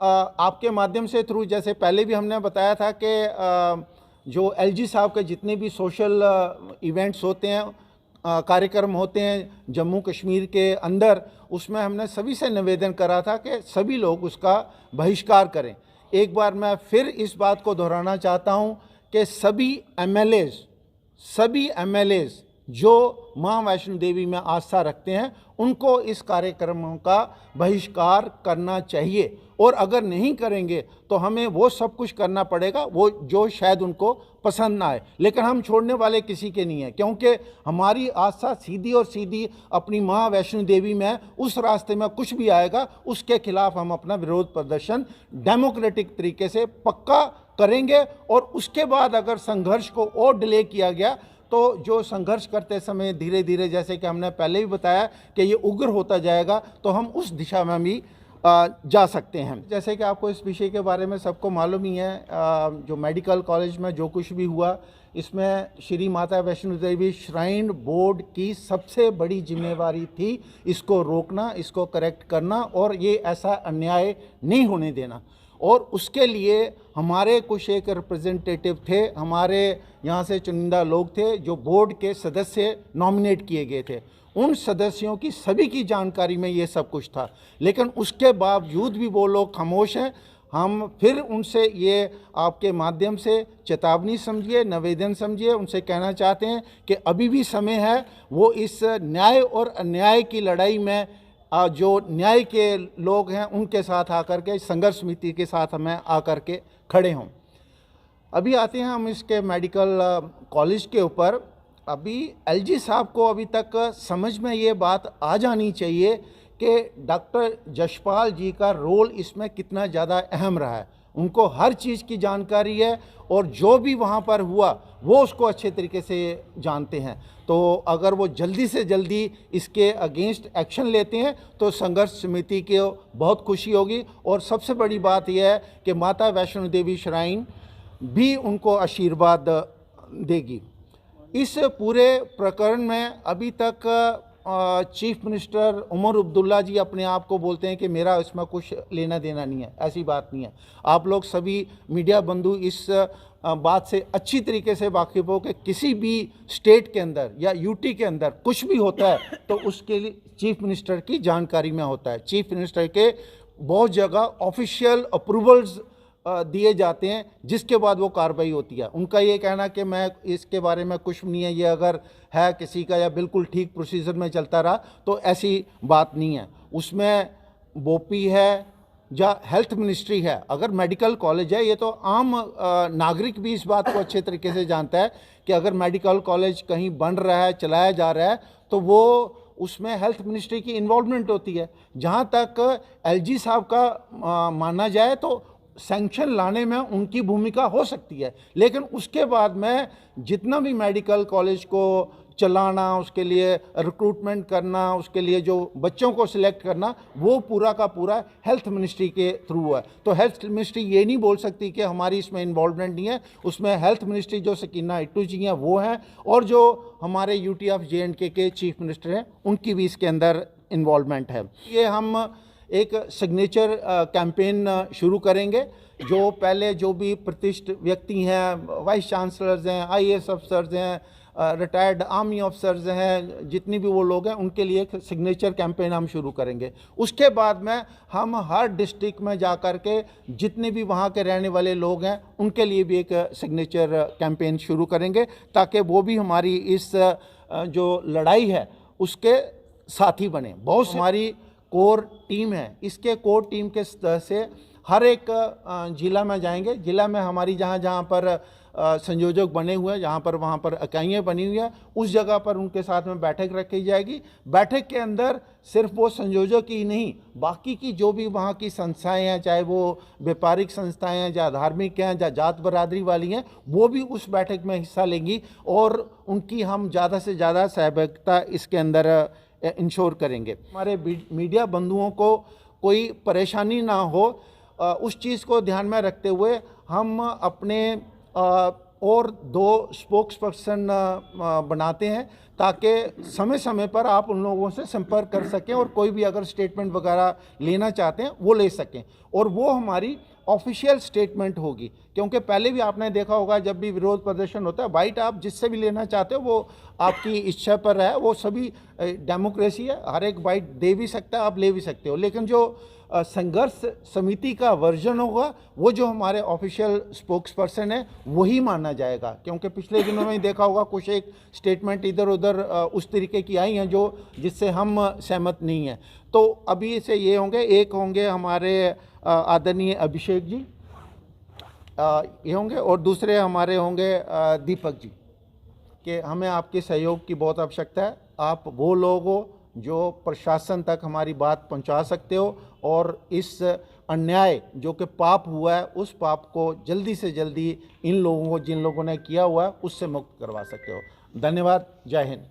आपके माध्यम से थ्रू, जैसे पहले भी हमने बताया था कि जो एलजी साहब के जितने भी सोशल इवेंट्स होते हैं, कार्यक्रम होते हैं जम्मू कश्मीर के अंदर, उसमें हमने सभी से निवेदन करा था कि सभी लोग उसका बहिष्कार करें। एक बार मैं फिर इस बात को दोहराना चाहता हूं कि सभी एमएलएज जो मां वैष्णो देवी में आस्था रखते हैं उनको इस कार्यक्रमों का बहिष्कार करना चाहिए, और अगर नहीं करेंगे तो हमें वो सब कुछ करना पड़ेगा वो जो शायद उनको पसंद ना आए, लेकिन हम छोड़ने वाले किसी के नहीं हैं, क्योंकि हमारी आस्था सीधी और सीधी अपनी मां वैष्णो देवी में है। उस रास्ते में कुछ भी आएगा उसके खिलाफ हम अपना विरोध प्रदर्शन डेमोक्रेटिक तरीके से पक्का करेंगे, और उसके बाद अगर संघर्ष को और डिले किया गया तो जो संघर्ष करते समय धीरे धीरे, जैसे कि हमने पहले भी बताया कि ये उग्र होता जाएगा, तो हम उस दिशा में भी जा सकते हैं। जैसे कि आपको इस विषय के बारे में सबको मालूम ही है, जो मेडिकल कॉलेज में जो कुछ भी हुआ, इसमें श्री माता वैष्णो देवी श्राइन बोर्ड की सबसे बड़ी जिम्मेवारी थी इसको रोकना, इसको करेक्ट करना, और ये ऐसा अन्याय नहीं होने देना। और उसके लिए हमारे कुछ एक रिप्रेजेंटेटिव थे, हमारे यहाँ से चुनिंदा लोग थे जो बोर्ड के सदस्य नॉमिनेट किए गए थे। उन सदस्यों की सभी की जानकारी में ये सब कुछ था, लेकिन उसके बावजूद भी वो लोग खामोश हैं। हम फिर उनसे ये आपके माध्यम से चेतावनी समझिए, निवेदन समझिए, उनसे कहना चाहते हैं कि अभी भी समय है, वो इस न्याय और अन्याय की लड़ाई में जो न्याय के लोग हैं उनके साथ आकर के, संघर्ष समिति के साथ हमें आकर के खड़े हों। अभी आते हैं हम इसके मेडिकल कॉलेज के ऊपर। अभी एलजी साहब को अभी तक समझ में ये बात आ जानी चाहिए कि डॉक्टर जशपाल जी का रोल इसमें कितना ज़्यादा अहम रहा है। उनको हर चीज़ की जानकारी है, और जो भी वहाँ पर हुआ वो उसको अच्छे तरीके से जानते हैं। तो अगर वो जल्दी से जल्दी इसके अगेंस्ट एक्शन लेते हैं तो संघर्ष समिति को बहुत खुशी होगी, और सबसे बड़ी बात यह है कि माता वैष्णो देवी श्राइन भी उनको आशीर्वाद देगी। इस पूरे प्रकरण में अभी तक चीफ मिनिस्टर उमर अब्दुल्ला जी अपने आप को बोलते हैं कि मेरा इसमें कुछ लेना देना नहीं है। ऐसी बात नहीं है। आप लोग सभी मीडिया बंधु इस बात से अच्छी तरीके से वाकिफ हो कि किसी भी स्टेट के अंदर या यूटी के अंदर कुछ भी होता है तो उसके लिए चीफ मिनिस्टर की जानकारी में होता है। चीफ मिनिस्टर के बहुत जगह ऑफिशियल अप्रूवल्स दिए जाते हैं, जिसके बाद वो कार्रवाई होती है। उनका ये कहना कि मैं इसके बारे में कुछ नहीं है, ये अगर है किसी का या बिल्कुल ठीक प्रोसीजर में चलता रहा, तो ऐसी बात नहीं है। उसमें बोपी है या हेल्थ मिनिस्ट्री है। अगर मेडिकल कॉलेज है, ये तो आम नागरिक भी इस बात को अच्छे तरीके से जानता है कि अगर मेडिकल कॉलेज कहीं बन रहा है, चलाया जा रहा है, तो वो उसमें हेल्थ मिनिस्ट्री की इन्वॉल्वमेंट होती है। जहाँ तक एलजी साहब का माना जाए तो सैंक्शन लाने में उनकी भूमिका हो सकती है, लेकिन उसके बाद में जितना भी मेडिकल कॉलेज को चलाना, उसके लिए रिक्रूटमेंट करना, उसके लिए जो बच्चों को सिलेक्ट करना, वो पूरा का पूरा हेल्थ मिनिस्ट्री के थ्रू है। तो हेल्थ मिनिस्ट्री ये नहीं बोल सकती कि हमारी इसमें इन्वॉल्वमेंट नहीं है। उसमें हेल्थ मिनिस्ट्री जो सकीना इट्टू जी हैं वो हैं, और जो हमारे यूटी ऑफ JNK के चीफ मिनिस्टर हैं उनकी भी इसके अंदर इन्वॉल्वमेंट है। ये हम एक सिग्नेचर कैंपेन शुरू करेंगे। जो पहले जो भी प्रतिष्ठित व्यक्ति हैं, वाइस चांसलर्स हैं, IAS अफसर्स हैं, रिटायर्ड आर्मी ऑफिसर्स हैं, जितनी भी वो लोग हैं, उनके लिए एक सिग्नेचर कैंपेन हम शुरू करेंगे। उसके बाद में हम हर डिस्ट्रिक्ट में जा कर के जितने भी वहाँ के रहने वाले लोग हैं उनके लिए भी एक सिग्नेचर कैंपेन शुरू करेंगे, ताकि वो भी हमारी इस जो लड़ाई है उसके साथी बने। बहुत हमारी कोर टीम है, इसके कोर टीम के से हर एक जिला में जाएंगे। जिला में हमारी जहाँ जहाँ पर संयोजक बने हुए हैं, जहाँ पर वहाँ पर इकाइयाँ बनी हुई हैं, उस जगह पर उनके साथ में बैठक रखी जाएगी। बैठक के अंदर सिर्फ वो संयोजक ही नहीं, बाकी की जो भी वहाँ की संस्थाएं हैं, चाहे वो व्यापारिक संस्थाएं हैं, या धार्मिक हैं, या जात बरादरी वाली हैं, वो भी उस बैठक में हिस्सा लेंगी, और उनकी हम ज़्यादा से ज़्यादा सहभागिता इसके अंदर इंश्योर करेंगे। हमारे मीडिया बंधुओं को कोई परेशानी ना हो, उस चीज़ को ध्यान में रखते हुए हम अपने और 2 स्पोक्स पर्सन बनाते हैं, ताकि समय समय पर आप उन लोगों से संपर्क कर सकें और कोई भी अगर स्टेटमेंट वगैरह लेना चाहते हैं वो ले सकें, और वो हमारी ऑफिशियल स्टेटमेंट होगी। क्योंकि पहले भी आपने देखा होगा, जब भी विरोध प्रदर्शन होता है, बाइट आप जिससे भी लेना चाहते हो वो आपकी इच्छा पर है, वो सभी डेमोक्रेसी है, हर एक बाइट दे भी सकता है, आप ले भी सकते हो। लेकिन जो संघर्ष समिति का वर्जन होगा वो जो हमारे ऑफिशियल स्पोक्स पर्सन है वही माना जाएगा। क्योंकि पिछले दिनों में देखा होगा कुछ एक स्टेटमेंट इधर उधर उस तरीके की आई हैं जो जिससे हम सहमत नहीं हैं। तो अभी से ये होंगे, एक होंगे हमारे आदरणीय अभिषेक जी, ये होंगे, और दूसरे हमारे होंगे दीपक जी, कि हमें आपके सहयोग की बहुत आवश्यकता है। आप वो लोग हो जो प्रशासन तक हमारी बात पहुंचा सकते हो और इस अन्याय जो कि पाप हुआ है उस पाप को जल्दी से जल्दी इन लोगों को, जिन लोगों ने किया हुआ है, उससे मुक्त करवा सकते हो। धन्यवाद। जय हिंद।